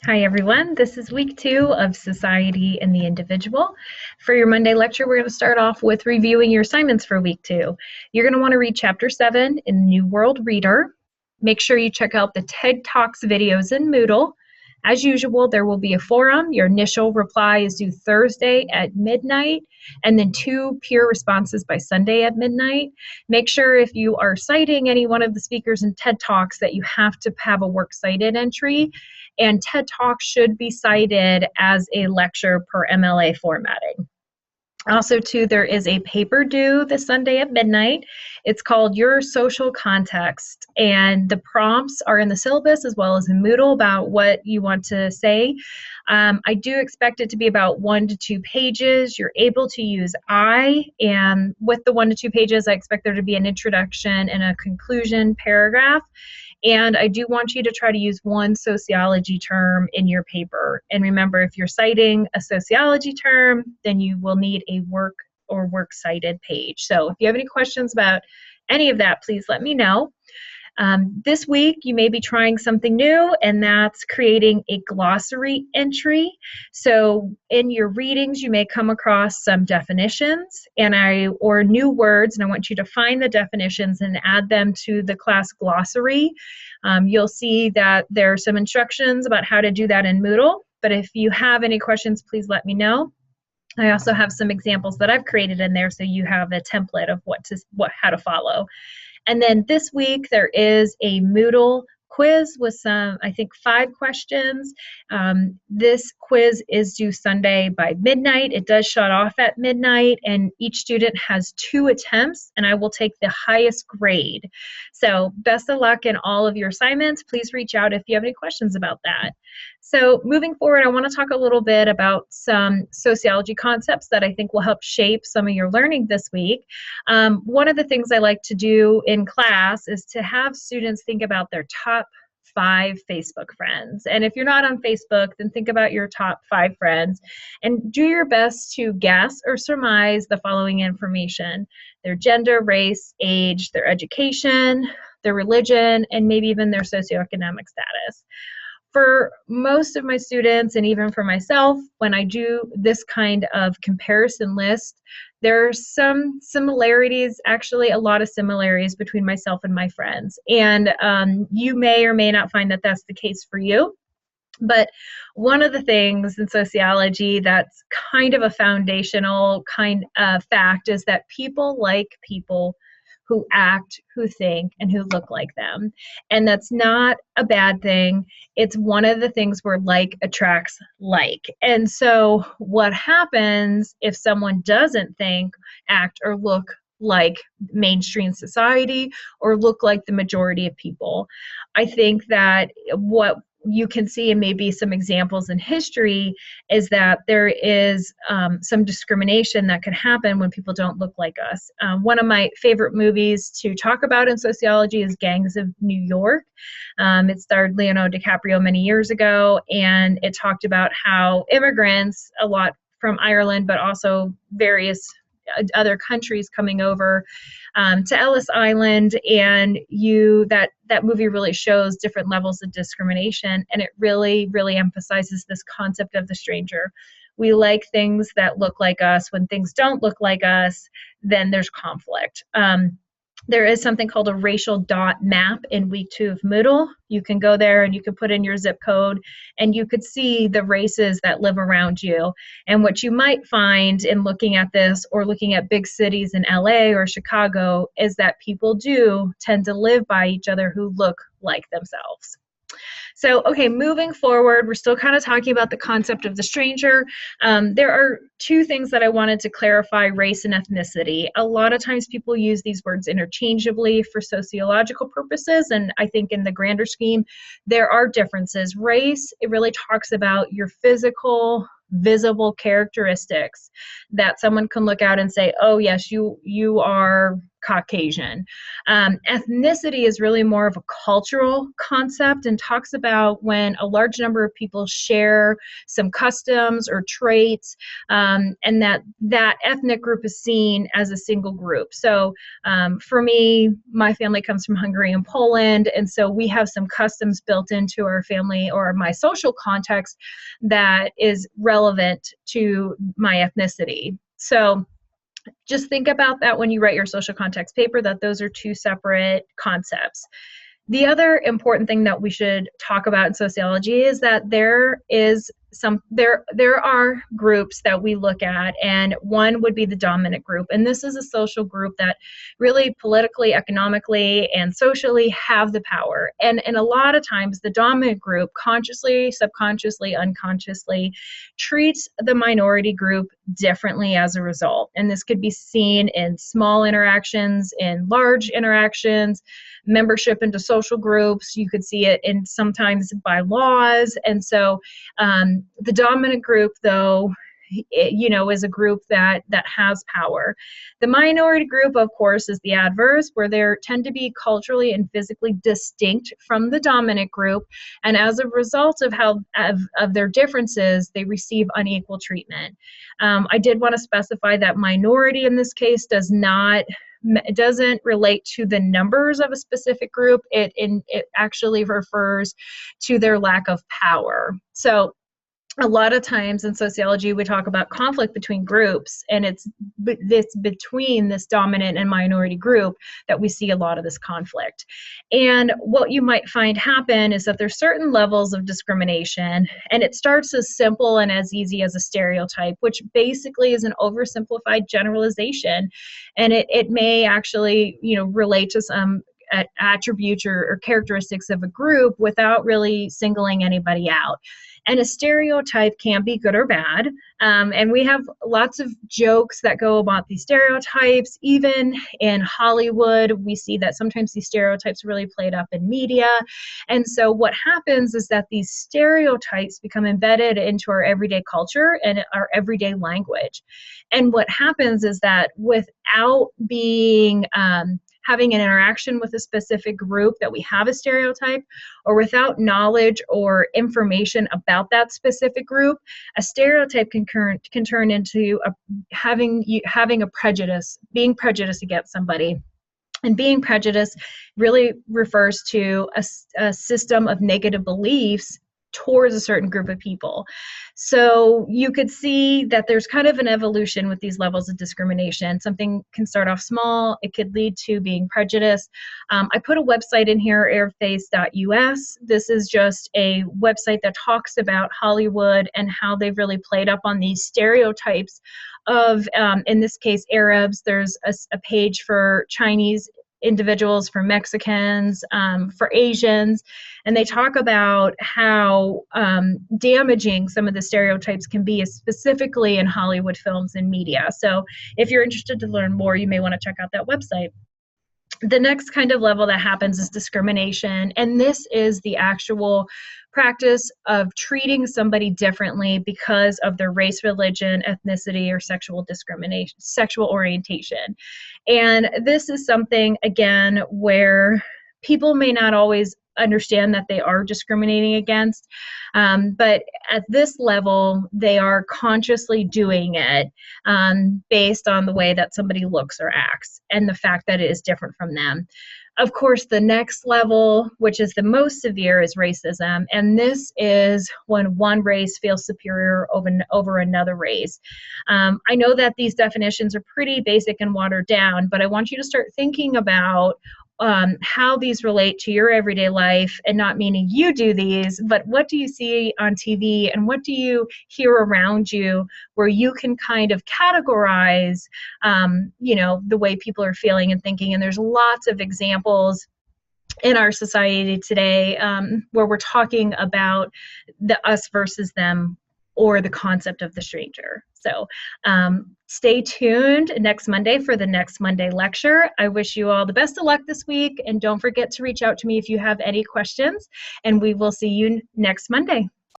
Hi everyone, this is week 2 of Society and the Individual. For your Monday lecture, we're going to start off with reviewing your assignments for week 2. You're going to want to read chapter 7 in New World Reader. Make sure you check out the TED Talks videos in Moodle. As usual, there will be a forum. Your initial reply is due Thursday at midnight, and then 2 peer responses by Sunday at midnight. Make sure if you are citing any one of the speakers in TED Talks that you have to have a works cited entry, and TED Talk should be cited as a lecture per MLA formatting. Also, too, there is a paper due this Sunday at midnight. It's called Your Social Context, and the prompts are in the syllabus as well as in Moodle about what you want to say. I do expect it to be about 1 to 2 pages. You're able to use I, and with the 1 to 2 pages, I expect there to be an introduction and a conclusion paragraph. And I do want you to try to use one sociology term in your paper. And remember, if you're citing a sociology term, then you will need a work or works cited page. So if you have any questions about any of that, please let me know. This week, you may be trying something new, and that's creating a glossary entry. So in your readings, you may come across some definitions or new words, and I want you to find the definitions and add them to the class glossary. You'll see that there are some instructions about how to do that in Moodle, but if you have any questions, please let me know. I also have some examples that I've created in there so you have a template of how to follow. And then this week there is a Moodle quiz with some, I think, 5 questions. This quiz is due Sunday by midnight. It does shut off at midnight, and each student has 2 attempts, and I will take the highest grade. So best of luck in all of your assignments. Please reach out if you have any questions about that. So moving forward, I want to talk a little bit about some sociology concepts that I think will help shape some of your learning this week. One of the things I like to do in class is to have students think about their top 5 Facebook friends. And if you're not on Facebook, then think about your top 5 friends and do your best to guess or surmise the following information: their gender, race, age, their education, their religion, and maybe even their socioeconomic status. For most of my students, and even for myself, when I do this kind of comparison list, there's some similarities, actually a lot of similarities between myself and my friends. And you may or may not find that that's the case for you. But one of the things in sociology that's kind of a foundational kind of fact is that people like people who act, who think, and who look like them. And that's not a bad thing. It's one of the things where like attracts like. And so what happens if someone doesn't think, act, or look like mainstream society or look like the majority of people? I think that what you can see, and maybe some examples in history, is that there is some discrimination that can happen when people don't look like us. One of my favorite movies to talk about in sociology is Gangs of New York. It starred Leonardo DiCaprio many years ago, and it talked about how immigrants, a lot from Ireland, but also various other countries coming over to Ellis Island, and that movie really shows different levels of discrimination, and it really, really emphasizes this concept of the stranger. We like things that look like us. When things don't look like us, then there's conflict. There is something called a racial dot map in week 2 of Moodle. You can go there and you can put in your zip code and you could see the races that live around you. And what you might find in looking at this or looking at big cities in LA or Chicago is that people do tend to live by each other who look like themselves. So, okay, moving forward, we're still kind of talking about the concept of the stranger. There are 2 things that I wanted to clarify: race and ethnicity. A lot of times people use these words interchangeably for sociological purposes, and I think in the grander scheme, there are differences. Race, it really talks about your physical, visible characteristics that someone can look at and say, oh yes, you are Caucasian. Ethnicity is really more of a cultural concept and talks about when a large number of people share some customs or traits, and that ethnic group is seen as a single group. So for me, my family comes from Hungary and Poland, and so we have some customs built into our family or my social context that is relevant to my ethnicity. So just think about that when you write your social context paper, that those are two separate concepts. The other important thing that we should talk about in sociology is that there are groups that we look at, and one would be the dominant group. And this is a social group that really politically, economically, and socially have the power. And a lot of times the dominant group consciously, subconsciously, unconsciously treats the minority group differently as a result. And this could be seen in small interactions, in large interactions, membership into social groups. You could see it in sometimes by laws. And so the dominant group, though, is a group that has power. The minority group, of course, is the adverse, where they tend to be culturally and physically distinct from the dominant group, and as a result of their differences, they receive unequal treatment. I did want to specify that minority in this case doesn't relate to the numbers of a specific group. It actually refers to their lack of power. So a lot of times in sociology, we talk about conflict between groups, and it's between this dominant and minority group that we see a lot of this conflict. And what you might find happen is that there's certain levels of discrimination, and it starts as simple and as easy as a stereotype, which basically is an oversimplified generalization, and it may actually, relate to some attributes or characteristics of a group without really singling anybody out. And a stereotype can be good or bad. And we have lots of jokes that go about these stereotypes. Even in Hollywood, we see that sometimes these stereotypes really played up in media. And so what happens is that these stereotypes become embedded into our everyday culture and our everyday language. And what happens is that without having an interaction with a specific group that we have a stereotype, or without knowledge or information about that specific group, a stereotype can turn into having a prejudice, being prejudiced against somebody. And being prejudiced really refers to a system of negative beliefs towards a certain group of people. So you could see that there's kind of an evolution with these levels of discrimination. Something can start off small. It could lead to being prejudiced. I put a website in here, airface.us. This is just a website that talks about Hollywood and how they've really played up on these stereotypes of, in this case, Arabs. There's a page for Chinese individuals, for Mexicans, for Asians, and they talk about how damaging some of the stereotypes can be, specifically in Hollywood films and media. So if you're interested to learn more, you may want to check out that website. The next kind of level that happens is discrimination, and this is the actual practice of treating somebody differently because of their race, religion, ethnicity, or sexual orientation. And this is something, again, where people may not always understand that they are discriminating against, but at this level, they are consciously doing it based on the way that somebody looks or acts and the fact that it is different from them. Of course, the next level, which is the most severe, is racism. And this is when one race feels superior over another race. I know that these definitions are pretty basic and watered down, but I want you to start thinking about how these relate to your everyday life, and not meaning you do these, but what do you see on TV and what do you hear around you where you can kind of categorize, the way people are feeling and thinking. And there's lots of examples in our society today where we're talking about the us versus them, or the concept of the stranger. So stay tuned next Monday for the next Monday lecture. I wish you all the best of luck this week, and don't forget to reach out to me if you have any questions, and we will see you next Monday.